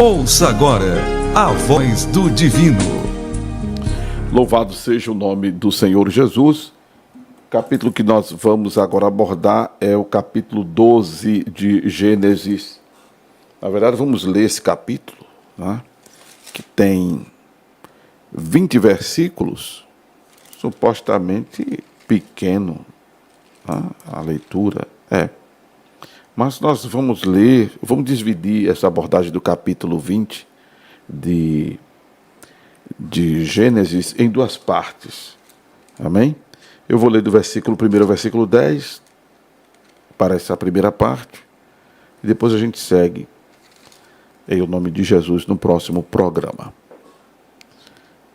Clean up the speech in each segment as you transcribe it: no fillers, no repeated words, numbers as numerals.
Ouça agora a voz do divino. Louvado seja o nome do Senhor Jesus. O capítulo que nós vamos agora abordar é o capítulo 12 de Gênesis. Na verdade, vamos ler esse capítulo, né, que tem 20 versículos, supostamente pequeno, né, a leitura Mas nós vamos ler, vamos dividir essa abordagem do capítulo 20 de Gênesis em duas partes. Amém? Eu vou ler do versículo 1 ao versículo 10, para essa primeira parte, e depois a gente segue, em nome de Jesus, no próximo programa.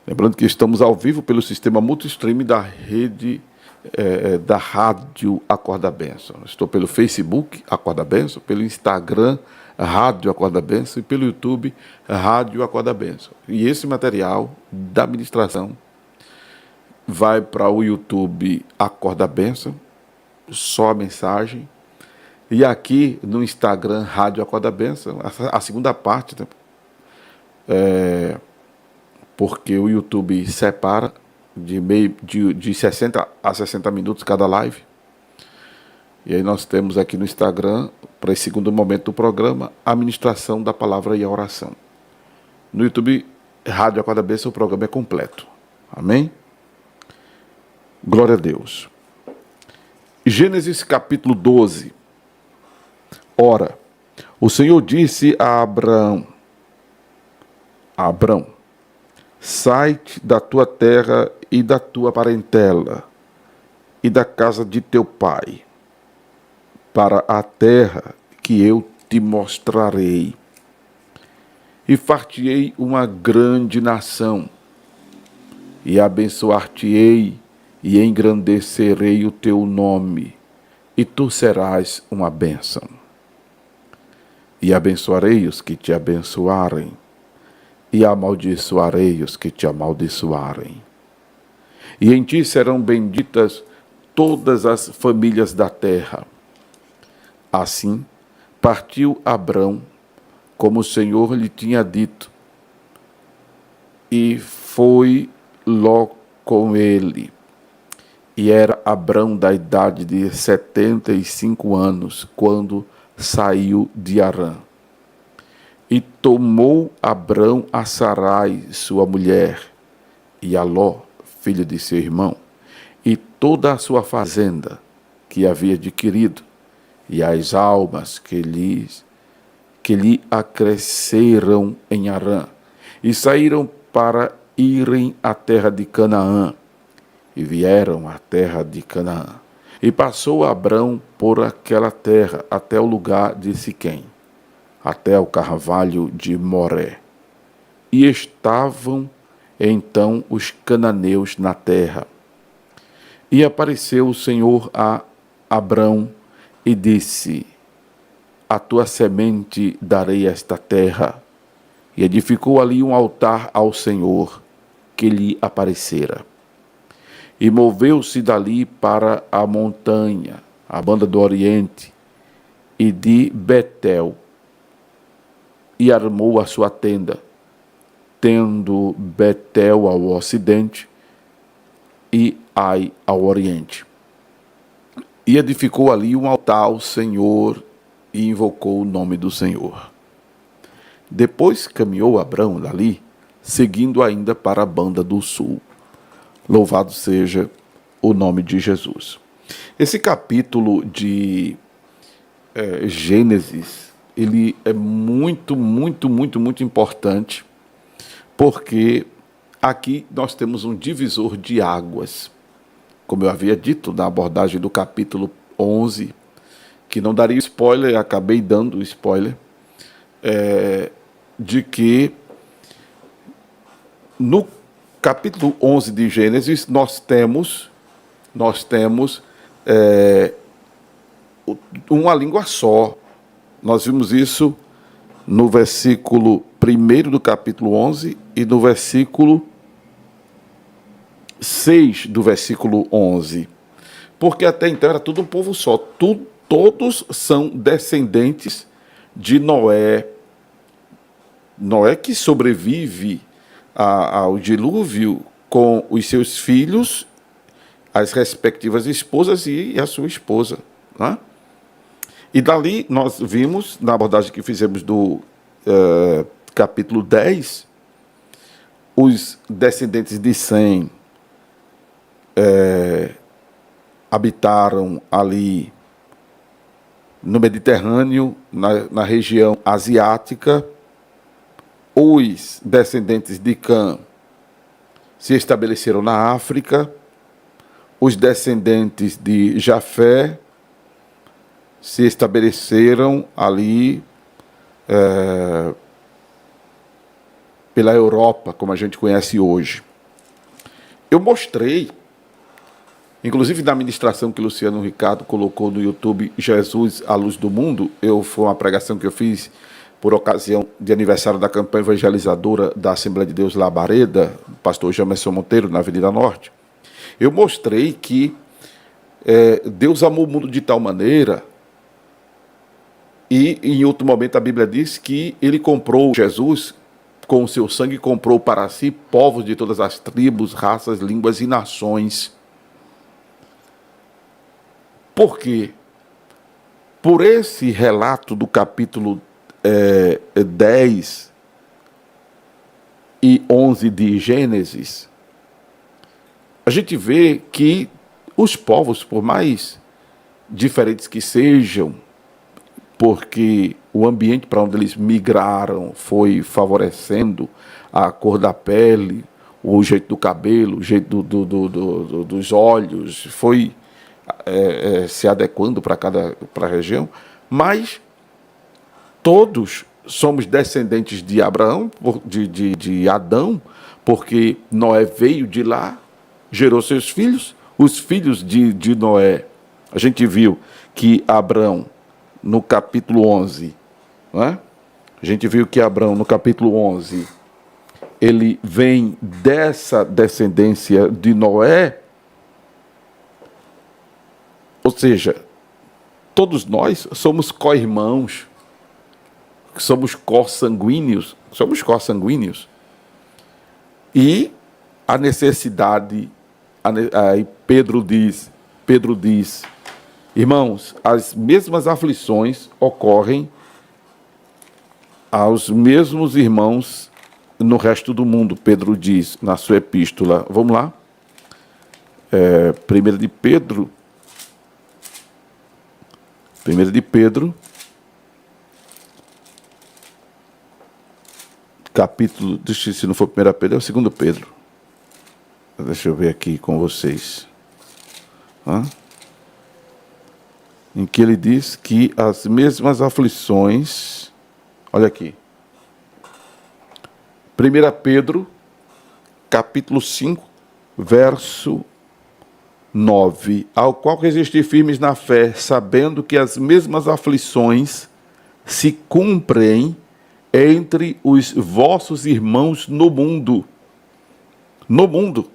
Lembrando que estamos ao vivo pelo sistema multistream da rede da Rádio Acorda Bênção. Estou pelo Facebook Acorda Bênção, pelo Instagram Rádio Acorda Bênção e pelo YouTube Rádio Acorda Bênção. E esse material da ministração vai para o YouTube Acorda Bênção, só a mensagem, e aqui no Instagram Rádio Acorda Bênção, a segunda parte, né? Porque o YouTube separa de 60 a 60 minutos cada live. E aí nós temos aqui no Instagram, para esse segundo momento do programa, a ministração da palavra e a oração. No YouTube, Rádio Acorda Bênção, o programa é completo. Amém? Glória a Deus. Gênesis capítulo 12. Ora, o Senhor disse a Abrão: sai-te da tua terra e da tua parentela e da casa de teu pai, para a terra que eu te mostrarei. E far-te-ei uma grande nação, e abençoar-te-ei, e engrandecerei o teu nome, e tu serás uma bênção. E abençoarei os que te abençoarem, e amaldiçoarei os que te amaldiçoarem. E em ti serão benditas todas as famílias da terra. Assim partiu Abrão, como o Senhor lhe tinha dito, e foi Ló com ele. E era Abrão da idade de 75 anos, quando saiu de Harã. E tomou Abrão a Sarai, sua mulher, e a Ló, filho de seu irmão, e toda a sua fazenda que havia adquirido, e as almas que lhe acresceram em Harã, e saíram para irem à terra de Canaã, e vieram à terra de Canaã. E passou Abrão por aquela terra até o lugar de Siquém, até o carvalho de Moré. E estavam então os cananeus na terra. E apareceu o Senhor a Abrão e disse: a tua semente darei esta terra. E edificou ali um altar ao Senhor, que lhe aparecera. E moveu-se dali para a montanha, a banda do Oriente, e de Betel, e armou a sua tenda, tendo Betel ao ocidente e Ai ao oriente. E edificou ali um altar ao Senhor e invocou o nome do Senhor. Depois caminhou Abrão dali, seguindo ainda para a banda do sul. Louvado seja o nome de Jesus. Esse capítulo de Gênesis, ele é muito importante, porque aqui nós temos um divisor de águas. Como eu havia dito na abordagem do capítulo 11, que não daria spoiler, acabei dando spoiler, de que no capítulo 11 de Gênesis nós temos uma língua só. Nós vimos isso no versículo 1 do capítulo 11 e no versículo 6 do versículo 11. Porque até então era tudo um povo só. Todos são descendentes de Noé, Noé que sobrevive ao dilúvio com os seus filhos, as respectivas esposas e a sua esposa. Né? E dali nós vimos, na abordagem que fizemos do capítulo 10, os descendentes de Sem habitaram ali no Mediterrâneo, na região asiática. Os descendentes de Cã se estabeleceram na África. Os descendentes de Jafé se estabeleceram ali pela Europa, como a gente conhece hoje. Eu mostrei, inclusive na ministração que Luciano Ricardo colocou no YouTube, Jesus, a Luz do Mundo, foi uma pregação que eu fiz por ocasião de aniversário da campanha evangelizadora da Assembleia de Deus Labareda, pastor Jamerson Monteiro, na Avenida Norte. Eu mostrei que Deus amou o mundo de tal maneira, e em outro momento a Bíblia diz que ele comprou, Jesus, com o seu sangue, comprou para si povos de todas as tribos, raças, línguas e nações. Por quê? Por esse relato do capítulo 10 e 11 de Gênesis, a gente vê que os povos, por mais diferentes que sejam, porque o ambiente para onde eles migraram foi favorecendo a cor da pele, o jeito do cabelo, o jeito dos olhos, foi se adequando para a região, mas todos somos descendentes de Abraão, de Adão, porque Noé veio de lá, gerou seus filhos. Os filhos de Noé, a gente viu que Abraão, no capítulo 11, né? A gente viu que Abraão, no capítulo 11, ele vem dessa descendência de Noé, ou seja, todos nós somos co-irmãos, somos co-sanguíneos, e a necessidade, aí Pedro diz, irmãos, as mesmas aflições ocorrem aos mesmos irmãos no resto do mundo, Pedro diz na sua epístola. Vamos lá? 1 de Pedro, capítulo, se não for 1 Pedro, é o 2 Pedro. Deixa eu ver aqui com vocês. Em que ele diz que as mesmas aflições, olha aqui, 1 Pedro, capítulo 5, verso 9, ao qual resistir firmes na fé, sabendo que as mesmas aflições se cumprem entre os vossos irmãos no mundo. No mundo.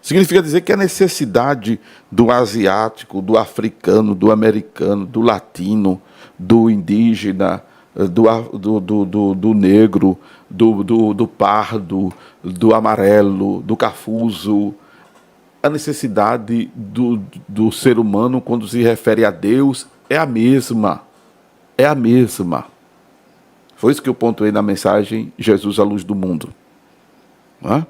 Significa dizer que a necessidade do asiático, do africano, do americano, do latino, do indígena, do negro, do pardo, do amarelo, do cafuso, a necessidade do ser humano, quando se refere a Deus, é a mesma. É a mesma. Foi isso que eu pontuei na mensagem Jesus, a Luz do Mundo. Não é?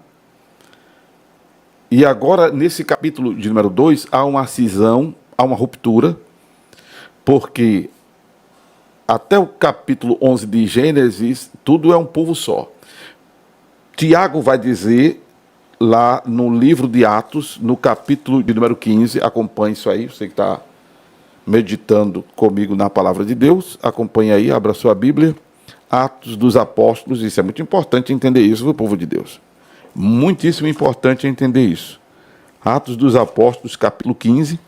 E agora, nesse capítulo de número 2, há uma cisão, há uma ruptura, porque até o capítulo 11 de Gênesis, tudo é um povo só. Tiago vai dizer, lá no livro de Atos, no capítulo de número 15, acompanhe isso aí, você que está meditando comigo na palavra de Deus, acompanhe aí, abra sua Bíblia, Atos dos Apóstolos, isso é muito importante entender isso, do povo de Deus. Muitíssimo importante entender isso. Atos dos Apóstolos, capítulo 15,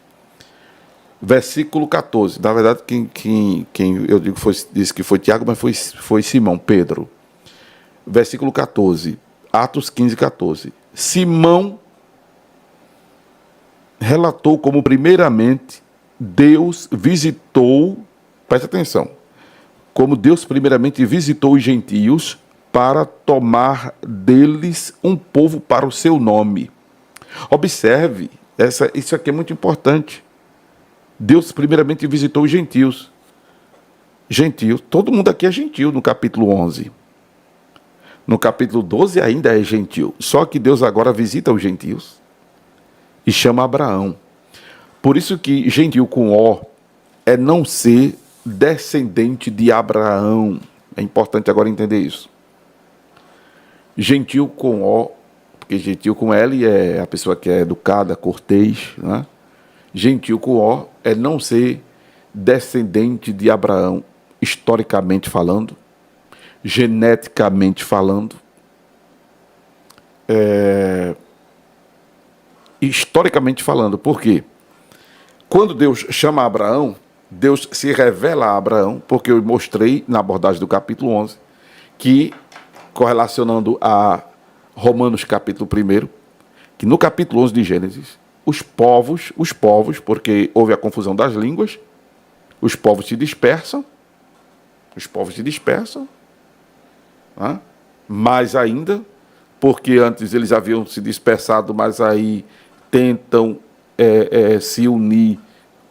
versículo 14. Na verdade, quem eu digo disse que foi Tiago, mas foi Simão, Pedro. Versículo 14. Atos 15, 14. Simão relatou como primeiramente Deus visitou, presta atenção, como Deus primeiramente visitou os gentios para tomar deles um povo para o seu nome. Observe, isso aqui é muito importante. Deus primeiramente visitou os gentios. Gentios, todo mundo aqui é gentil no capítulo 11. No capítulo 12 ainda é gentil. Só que Deus agora visita os gentios e chama Abraão. Por isso que gentil com O é não ser descendente de Abraão. É importante agora entender isso. Gentil com O, porque gentil com L é a pessoa que é educada, cortês, né? Gentil com O é não ser descendente de Abraão, historicamente falando, geneticamente falando, historicamente falando. Por quê? Quando Deus chama Abraão, Deus se revela a Abraão, porque eu mostrei na abordagem do capítulo 11, que, correlacionando a Romanos capítulo 1, que no capítulo 11 de Gênesis, os povos, porque houve a confusão das línguas, os povos se dispersam, né? Mais ainda, porque antes eles haviam se dispersado, mas aí tentam se unir,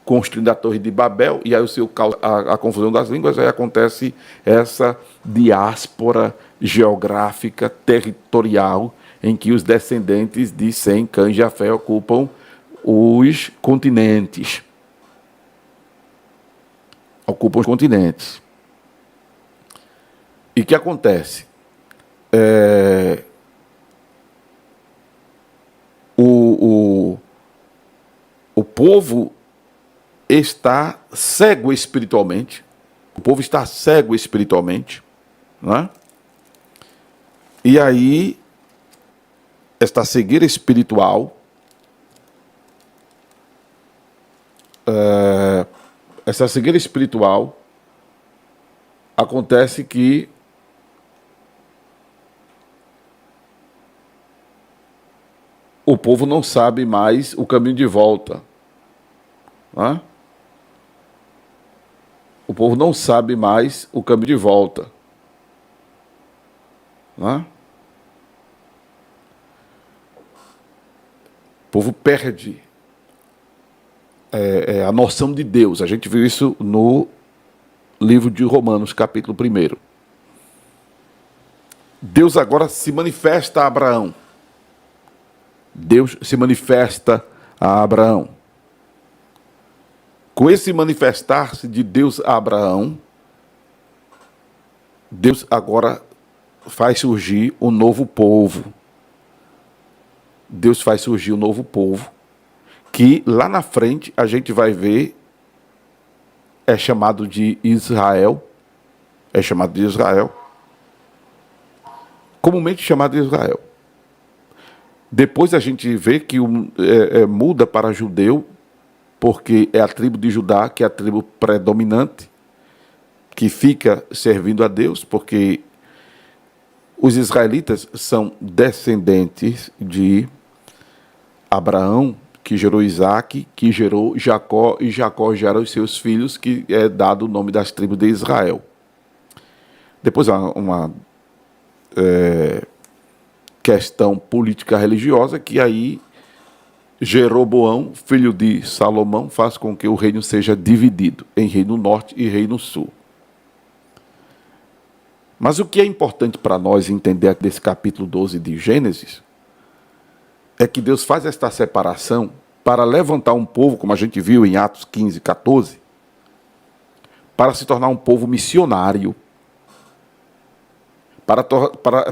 construindo a Torre de Babel, e aí a confusão das línguas, aí acontece essa diáspora geográfica, territorial, em que os descendentes de Sem, Cã e Jafé ocupam os continentes. E o que acontece? O povo está cego espiritualmente. Né? E aí, esta cegueira espiritual, acontece que o povo não sabe mais o caminho de volta. Né? O povo não sabe mais o caminho de volta. Né? O povo perde a noção de Deus. A gente viu isso no livro de Romanos, capítulo 1. Deus agora se manifesta a Abraão. Com esse manifestar-se de Deus a Abraão, Deus agora faz surgir um novo povo. Que lá na frente a gente vai ver, é chamado de Israel. Comumente chamado de Israel. Depois a gente vê que muda para judeu, porque é a tribo de Judá, que é a tribo predominante, que fica servindo a Deus, porque os israelitas são descendentes de Abraão, que gerou Isaac, que gerou Jacó, e Jacó gera os seus filhos, que é dado o nome das tribos de Israel. Depois há uma questão política religiosa, que aí Jeroboão, filho de Salomão, faz com que o reino seja dividido em reino norte e reino sul. Mas o que é importante para nós entender desse capítulo 12 de Gênesis é que Deus faz esta separação para levantar um povo, como a gente viu em Atos 15, 14, para se tornar um povo missionário,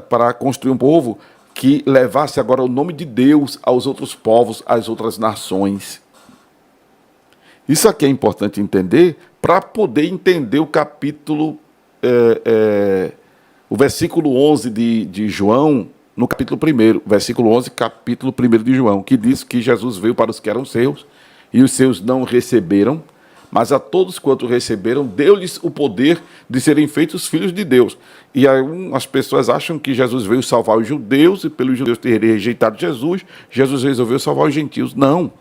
para construir um povo que levasse agora o nome de Deus aos outros povos, às outras nações. Isso aqui é importante entender para poder entender o capítulo, o versículo 11 de João, no capítulo 1, versículo 11, capítulo 1 de João, que diz que Jesus veio para os que eram seus, e os seus não receberam, mas a todos quanto receberam, deu-lhes o poder de serem feitos filhos de Deus. E aí as pessoas acham que Jesus veio salvar os judeus, e pelos judeus terem rejeitado Jesus, Jesus resolveu salvar os gentios. Não.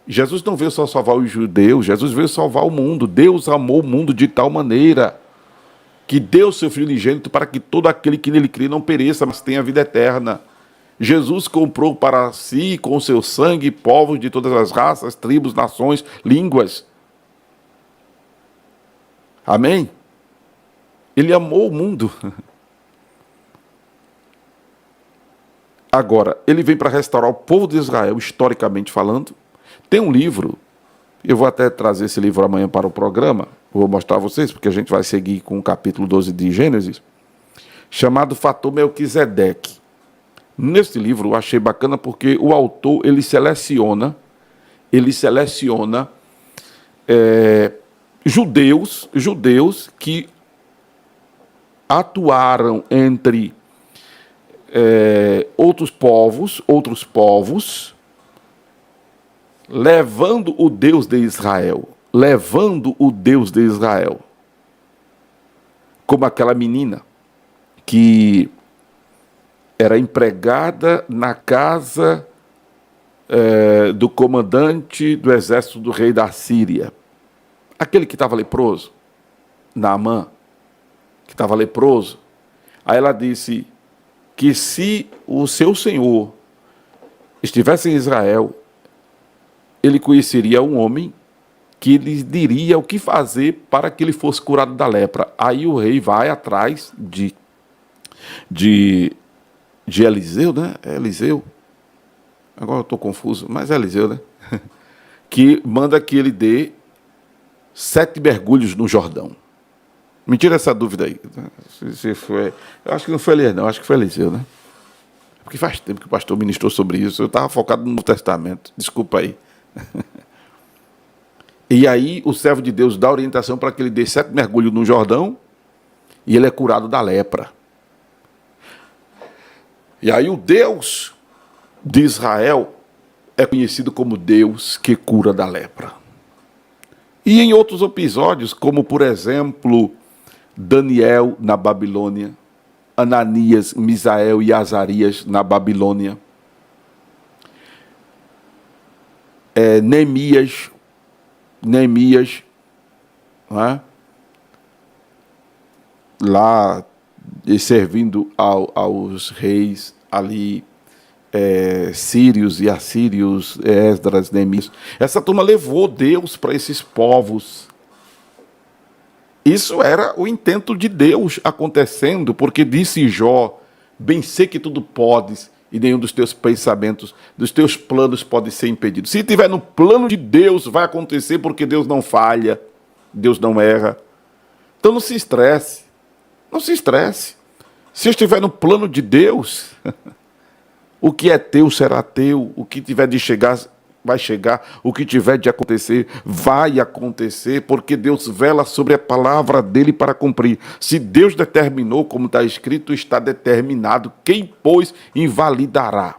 Jesus não veio só salvar os judeus, Jesus veio salvar o mundo. Deus amou o mundo de tal maneira que deu seu Filho unigênito para que todo aquele que nele crê não pereça, mas tenha vida eterna. Jesus comprou para si, com seu sangue, povos de todas as raças, tribos, nações, línguas. Amém? Ele amou o mundo. Agora, ele vem para restaurar o povo de Israel, historicamente falando. Tem um livro, eu vou até trazer esse livro amanhã para o programa, vou mostrar a vocês, porque a gente vai seguir com o capítulo 12 de Gênesis, chamado Fator Melquisedeque. Nesse livro eu achei bacana porque o autor, ele seleciona judeus que atuaram entre outros povos, levando o Deus de Israel, como aquela menina que era empregada na casa do comandante do exército do rei da Síria, aquele que estava leproso, Naamã, que estava leproso. Aí ela disse que se o seu senhor estivesse em Israel, ele conheceria um homem que lhe diria o que fazer para que ele fosse curado da lepra. Aí o rei vai atrás de Eliseu, né? É Eliseu. Agora eu estou confuso, mas é Eliseu, né? Que manda que ele dê 7 mergulhos no Jordão. Me tira essa dúvida aí. Se foi, eu acho que não foi Elias, não. Acho que foi Eliseu, né? Porque faz tempo que o pastor ministrou sobre isso. Eu estava focado no Testamento. Desculpa aí. E aí o servo de Deus dá orientação para que ele dê 7 mergulhos no Jordão e ele é curado da lepra. E aí o Deus de Israel é conhecido como Deus que cura da lepra. E em outros episódios, como por exemplo, Daniel na Babilônia, Ananias, Misael e Azarias na Babilônia, Neemias, não é? Lá servindo aos reis ali, sírios e assírios, Esdras, Neemias. Essa turma levou Deus para esses povos. Isso era o intento de Deus acontecendo, porque disse Jó: bem sei que tudo podes, e nenhum dos teus pensamentos, dos teus planos pode ser impedido. Se estiver no plano de Deus, vai acontecer, porque Deus não falha, Deus não erra. Então não se estresse. Não se estresse. Se estiver no plano de Deus, o que é teu será teu. O que tiver de chegar, vai chegar. O que tiver de acontecer, vai acontecer, porque Deus vela sobre a palavra dele para cumprir. Se Deus determinou, como está escrito, está determinado. Quem, pois, invalidará?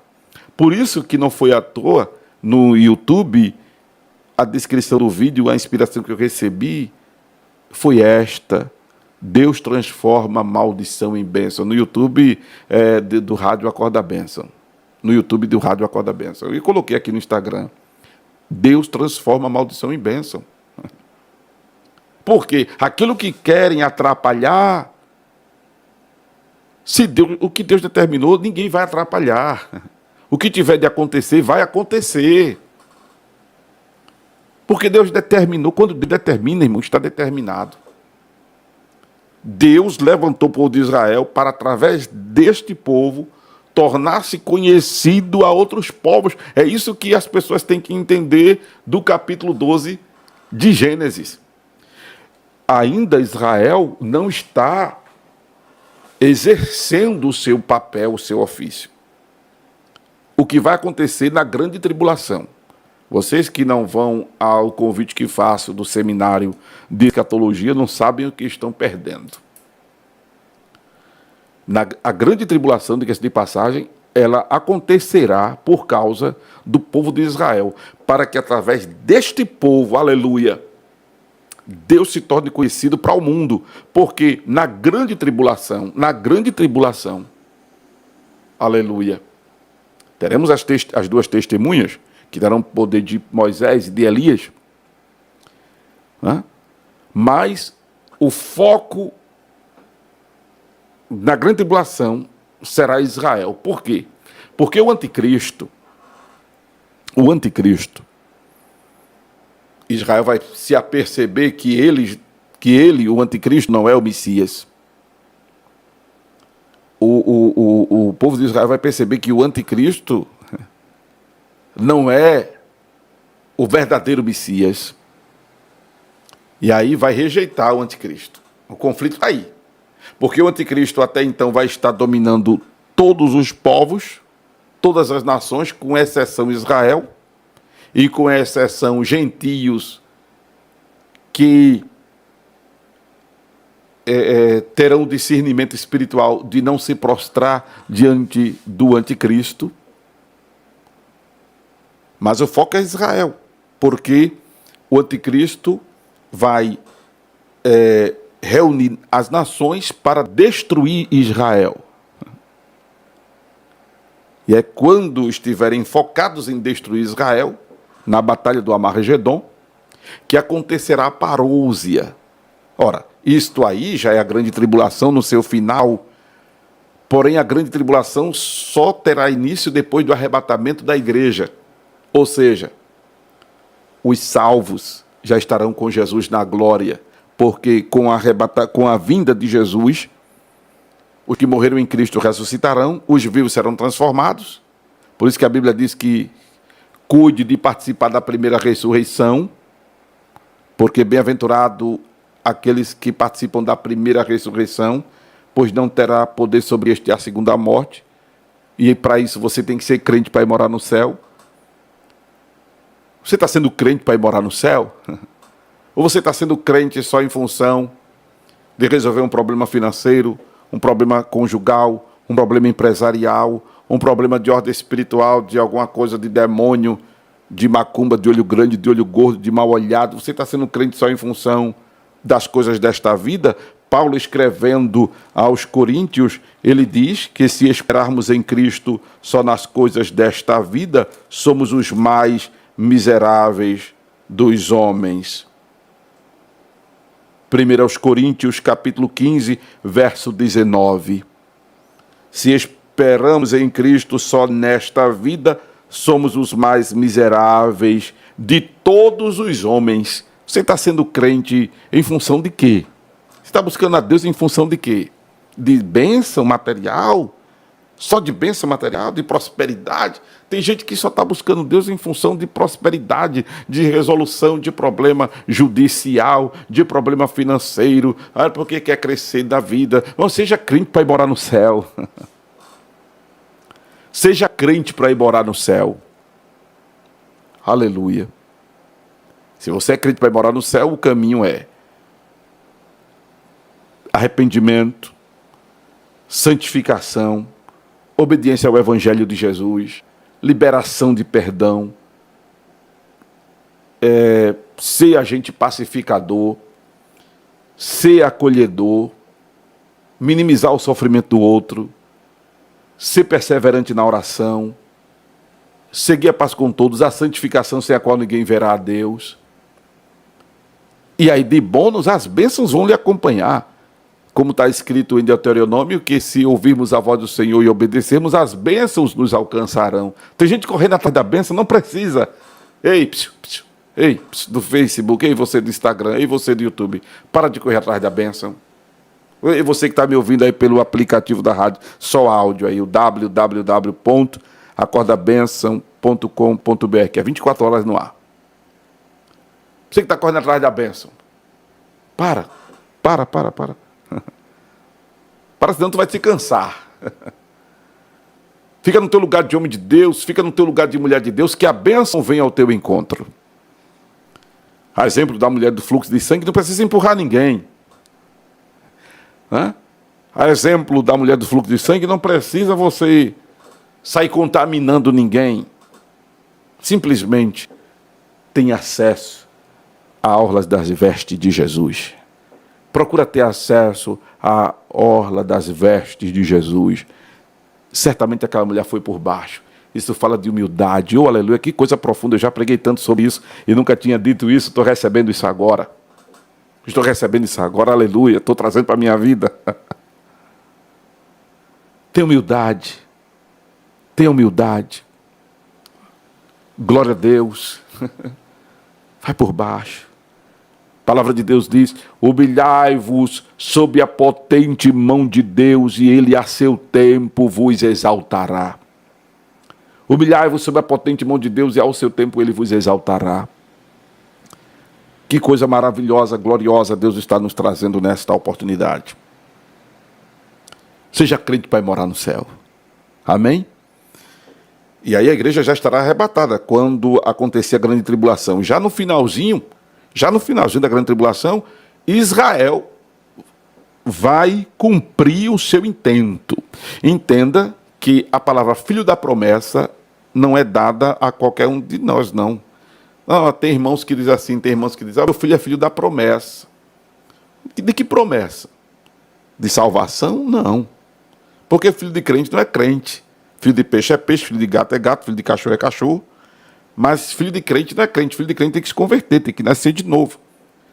Por isso que não foi à toa, no YouTube, a descrição do vídeo, a inspiração que eu recebi foi esta: Deus transforma a maldição em bênção. No YouTube do Rádio Acorda Bênção. No YouTube do Rádio Acorda Bênção. E coloquei aqui no Instagram: Deus transforma a maldição em bênção. Porque aquilo que querem atrapalhar, o que Deus determinou, ninguém vai atrapalhar. O que tiver de acontecer, vai acontecer. Porque Deus determinou. Quando Deus determina, irmão, está determinado. Deus levantou o povo de Israel para, através deste povo, tornar-se conhecido a outros povos. É isso que as pessoas têm que entender do capítulo 12 de Gênesis. Ainda Israel não está exercendo o seu papel, o seu ofício. O que vai acontecer na grande tribulação. Vocês que não vão ao convite que faço do seminário de escatologia não sabem o que estão perdendo. A grande tribulação, diga-se de passagem, ela acontecerá por causa do povo de Israel, para que através deste povo, aleluia, Deus se torne conhecido para o mundo, porque na grande tribulação, aleluia, teremos as duas testemunhas, que darão poder de Moisés e de Elias, né? Mas o foco na grande tribulação será Israel. Por quê? Porque o anticristo, Israel vai se aperceber que ele, o anticristo, não é o Messias. O povo de Israel vai perceber que o anticristo não é o verdadeiro Messias. E aí vai rejeitar o anticristo. O conflito está aí. Porque o anticristo até então vai estar dominando todos os povos, todas as nações, com exceção Israel, e com exceção gentios que terão o discernimento espiritual de não se prostrar diante do anticristo. Mas o foco é Israel, porque o anticristo vai reunir as nações para destruir Israel. E é quando estiverem focados em destruir Israel, na batalha do Amargedon, que acontecerá a parousia. Ora, isto aí já é a grande tribulação no seu final, porém a grande tribulação só terá início depois do arrebatamento da igreja. Ou seja, os salvos já estarão com Jesus na glória, porque com a vinda de Jesus, os que morreram em Cristo ressuscitarão, os vivos serão transformados. Por isso que a Bíblia diz que cuide de participar da primeira ressurreição, porque bem-aventurado aqueles que participam da primeira ressurreição, pois não terá poder sobre este a segunda morte. E para isso você tem que ser crente para ir morar no céu. Você está sendo crente para ir morar no céu? Ou você está sendo crente só em função de resolver um problema financeiro, um problema conjugal, um problema empresarial, um problema de ordem espiritual, de alguma coisa de demônio, de macumba, de olho grande, de olho gordo, de mal olhado? Você está sendo crente só em função das coisas desta vida? Paulo, escrevendo aos Coríntios, ele diz que se esperarmos em Cristo só nas coisas desta vida, somos os mais miseráveis dos homens. 1 Coríntios, capítulo 15, verso 19. Se esperamos em Cristo só nesta vida, somos os mais miseráveis de todos os homens. Você está sendo crente em função de quê? Você está buscando a Deus em função de quê? De bênção material? Só de bênção material, de prosperidade? Tem gente que só está buscando Deus em função de prosperidade, de resolução de problema judicial, de problema financeiro, porque quer crescer da vida. Não, seja crente para ir morar no céu. Seja crente para ir morar no céu. Aleluia. Se você é crente para ir morar no céu, o caminho é arrependimento, santificação, obediência ao Evangelho de Jesus, liberação de perdão, ser agente pacificador, ser acolhedor, minimizar o sofrimento do outro, ser perseverante na oração, seguir a paz com todos, a santificação sem a qual ninguém verá a Deus. E aí, de bônus, as bênçãos vão lhe acompanhar. Como está escrito em Deuteronômio, que se ouvirmos a voz do Senhor e obedecermos, as bênçãos nos alcançarão. Tem gente correndo atrás da bênção, não precisa. Ei, do Facebook, ei, você do Instagram, ei, você do YouTube, para de correr atrás da bênção. E você que está me ouvindo aí pelo aplicativo da rádio, só áudio aí, o www.acordabenção.com.br, que é 24 horas no ar. Você que está correndo atrás da bênção, para. Para, senão tu vai se cansar. Fica no teu lugar de homem de Deus, fica no teu lugar de mulher de Deus, que a bênção venha ao teu encontro. A exemplo da mulher do fluxo de sangue, não precisa empurrar ninguém. A exemplo da mulher do fluxo de sangue, não precisa você sair contaminando ninguém. Simplesmente tem acesso à orla das vestes de Jesus. Procura ter acesso à orla das vestes de Jesus. Certamente aquela mulher foi por baixo. Isso fala de humildade. Oh, aleluia, que coisa profunda. Eu já preguei tanto sobre isso e nunca tinha dito isso. Estou recebendo isso agora. Aleluia. Estou trazendo para a minha vida. Tenha humildade. Tenha humildade. Glória a Deus. Vai por baixo. A palavra de Deus diz: humilhai-vos sob a potente mão de Deus, e Ele a seu tempo vos exaltará. Humilhai-vos sob a potente mão de Deus, e ao seu tempo Ele vos exaltará. Que coisa maravilhosa, gloriosa Deus está nos trazendo nesta oportunidade. Seja crente para ir morar no céu. Amém? E aí a igreja já estará arrebatada quando acontecer a grande tribulação. Já no finalzinho da grande tribulação, Israel vai cumprir o seu intento. Entenda que a palavra filho da promessa não é dada a qualquer um de nós, não. Não, tem irmãos que dizem assim, tem irmãos que dizem: meu filho é filho da promessa. De que promessa? De salvação? Não. Porque filho de crente não é crente. Filho de peixe é peixe, filho de gato é gato, filho de cachorro é cachorro. Mas filho de crente não é crente. Filho de crente tem que se converter, tem que nascer de novo.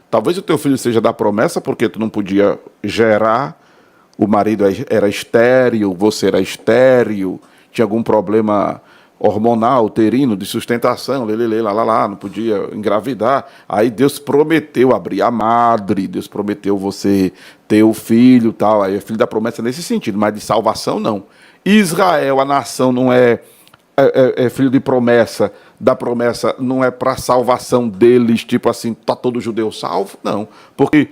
Talvez o teu filho seja da promessa porque tu não podia gerar, o marido era estéril, você era estéril, tinha algum problema hormonal, uterino, de sustentação, não podia engravidar. Aí Deus prometeu abrir a madre, Deus prometeu você ter o filho, tal. Aí é filho da promessa nesse sentido, mas de salvação não. Israel, a nação, não é filho de promessa, da promessa não é para salvação deles, tipo assim, tá todo judeu salvo? Não, porque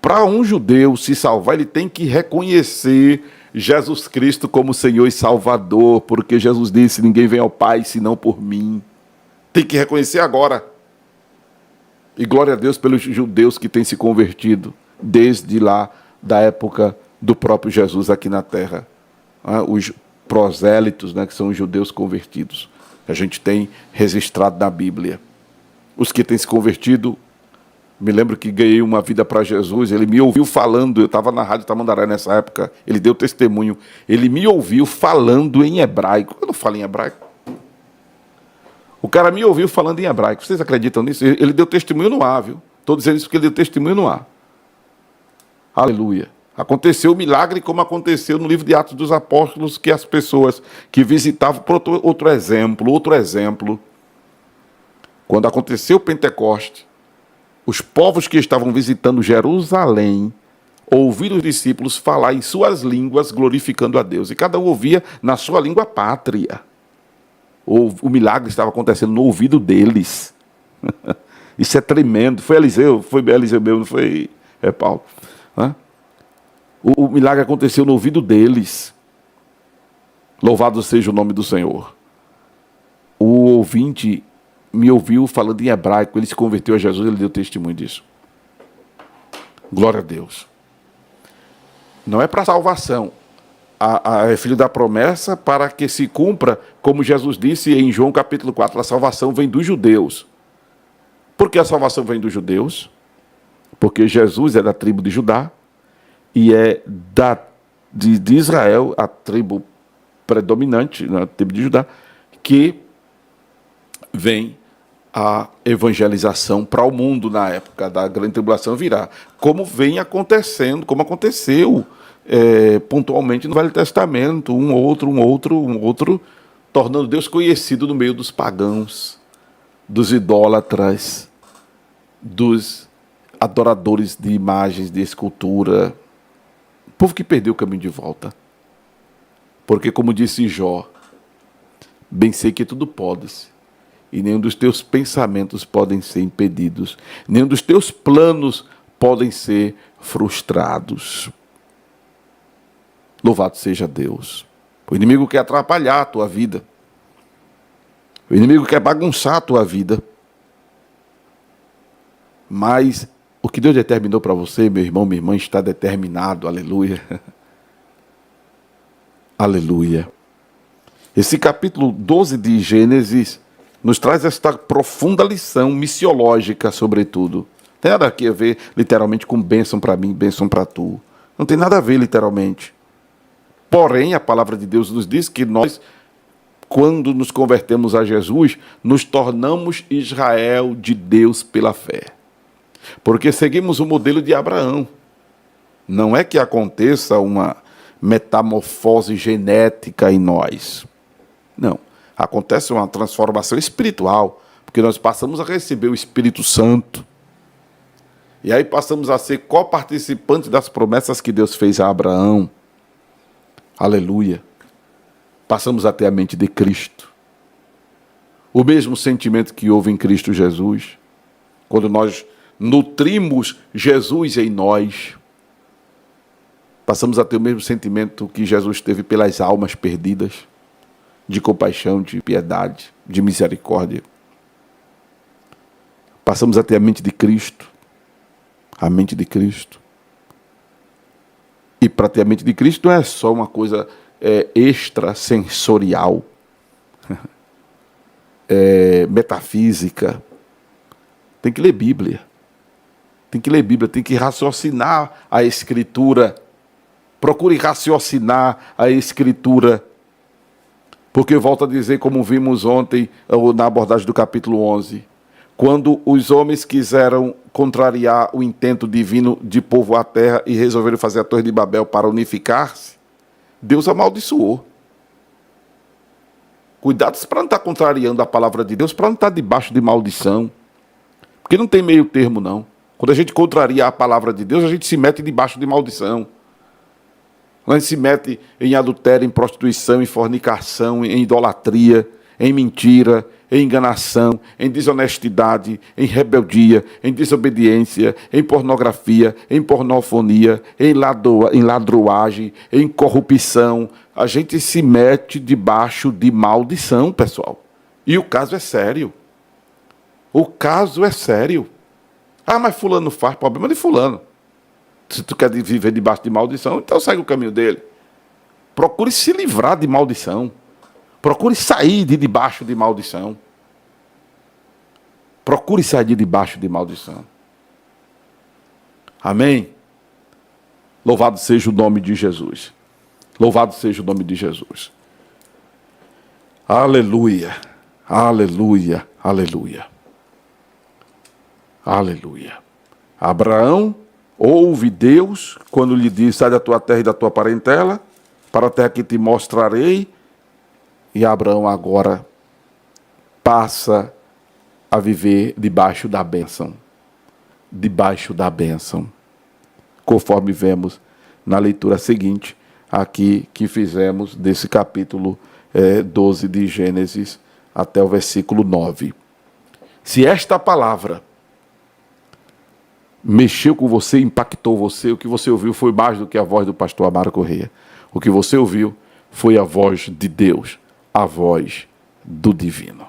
para um judeu se salvar, ele tem que reconhecer Jesus Cristo como Senhor e Salvador, porque Jesus disse: ninguém vem ao Pai senão por mim. Tem que reconhecer agora. E glória a Deus pelos judeus que têm se convertido desde lá da época do próprio Jesus aqui na terra. Os prosélitos, que são os judeus convertidos, que a gente tem registrado na Bíblia. Os que têm se convertido, me lembro que ganhei uma vida para Jesus, ele me ouviu falando, eu estava na Rádio Tamandaré nessa época, ele deu testemunho, ele me ouviu falando em hebraico. Eu não falo em hebraico. O cara me ouviu falando em hebraico. Vocês acreditam nisso? Ele deu testemunho no ar, viu? Estou dizendo isso porque ele deu testemunho no ar. Aleluia. Aconteceu o milagre como aconteceu no livro de Atos dos Apóstolos, que as pessoas que visitavam, por outro exemplo, quando aconteceu o Pentecoste, os povos que estavam visitando Jerusalém ouviram os discípulos falar em suas línguas, glorificando a Deus. E cada um ouvia na sua língua pátria. O milagre estava acontecendo no ouvido deles. Isso é tremendo. Foi Eliseu mesmo, não foi Paulo. O milagre aconteceu no ouvido deles. Louvado seja o nome do Senhor. O ouvinte me ouviu falando em hebraico, ele se converteu a Jesus, ele deu testemunho disso. Glória a Deus. Não é para salvação. É filho da promessa para que se cumpra, como Jesus disse em João capítulo 4, a salvação vem dos judeus. Por que a salvação vem dos judeus? Porque Jesus é da tribo de Judá e é de Israel, a tribo predominante, a tribo de Judá, que vem a evangelização para o mundo na época da grande tribulação virá, como vem acontecendo, como aconteceu pontualmente no Velho Testamento, um outro, tornando Deus conhecido no meio dos pagãos, dos idólatras, dos adoradores de imagens, de escultura, o povo que perdeu o caminho de volta. Porque, como disse Jó, bem sei que tudo podes, e nenhum dos teus pensamentos podem ser impedidos, nenhum dos teus planos podem ser frustrados. Louvado seja Deus. O inimigo quer atrapalhar a tua vida. O inimigo quer bagunçar a tua vida. Mas o que Deus determinou para você, meu irmão, minha irmã, está determinado. Aleluia. Aleluia. Esse capítulo 12 de Gênesis nos traz esta profunda lição missiológica, sobretudo. Não tem nada aqui a ver, literalmente, com bênção para mim, bênção para tu. Não tem nada a ver, literalmente. Porém, a palavra de Deus nos diz que nós, quando nos convertemos a Jesus, nos tornamos Israel de Deus pela fé. Porque seguimos o modelo de Abraão. Não é que aconteça uma metamorfose genética em nós. Não. Acontece uma transformação espiritual, porque nós passamos a receber o Espírito Santo. E aí passamos a ser coparticipantes das promessas que Deus fez a Abraão. Aleluia. Passamos a ter a mente de Cristo. O mesmo sentimento que houve em Cristo Jesus. Quando nós nutrimos Jesus em nós, passamos a ter o mesmo sentimento que Jesus teve pelas almas perdidas, de compaixão, de piedade, de misericórdia. Passamos a ter a mente de Cristo. A mente de Cristo. E para ter a mente de Cristo não é só uma coisa extrasensorial, metafísica. Tem que ler Bíblia. Tem que ler Bíblia, tem que raciocinar a Escritura. Procure raciocinar a Escritura. Porque volto a dizer, como vimos ontem, na abordagem do capítulo 11, quando os homens quiseram contrariar o intento divino de povoar a terra e resolveram fazer a Torre de Babel para unificar-se, Deus amaldiçoou. Cuidado para não estar contrariando a palavra de Deus, para não estar debaixo de maldição. Porque não tem meio termo, não. Quando a gente contraria a palavra de Deus, a gente se mete debaixo de maldição. A gente se mete em adultério, em prostituição, em fornicação, em idolatria, em mentira, em enganação, em desonestidade, em rebeldia, em desobediência, em pornografia, em pornofonia, em ladroagem, em corrupção. A gente se mete debaixo de maldição, pessoal. E o caso é sério. O caso é sério. Ah, mas fulano faz, problema de fulano. Se tu quer viver debaixo de maldição, então segue o caminho dele. Procure se livrar de maldição. Procure sair de debaixo de maldição. Procure sair de debaixo de maldição. Amém? Louvado seja o nome de Jesus. Louvado seja o nome de Jesus. Aleluia. Aleluia. Aleluia. Aleluia. Abraão ouve Deus quando lhe diz: sai da tua terra e da tua parentela, para a terra que te mostrarei. E Abraão agora passa a viver debaixo da bênção. Debaixo da bênção. Conforme vemos na leitura seguinte, aqui que fizemos desse capítulo 12 de Gênesis até o versículo 9. Se esta palavra mexeu com você, impactou você, o que você ouviu foi mais do que a voz do pastor Amaro Correia. O que você ouviu foi a voz de Deus, a voz do divino.